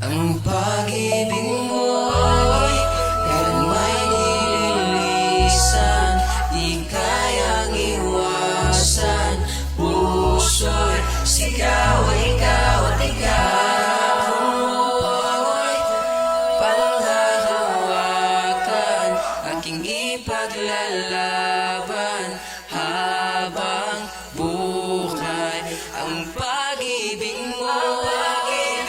Ang pag-ibig mo'y kailan may nililisan, di kayang iwasan. Puso'y sigaw, ikaw at ikaw mo'y panghahawakan, aking ipaglalaban habang buhay. Ang pag-ibig mo kailan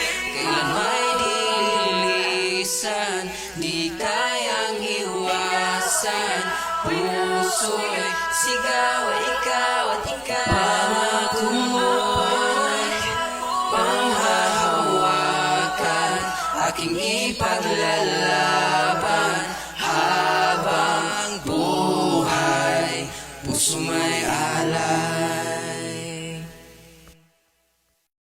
may nililisan, di kayang iwasan. Puso'y sigaw, ikaw at ikaw. Pangako mo'y panghahawakan, aking ipaglalaban habang buhay. Puso may alay.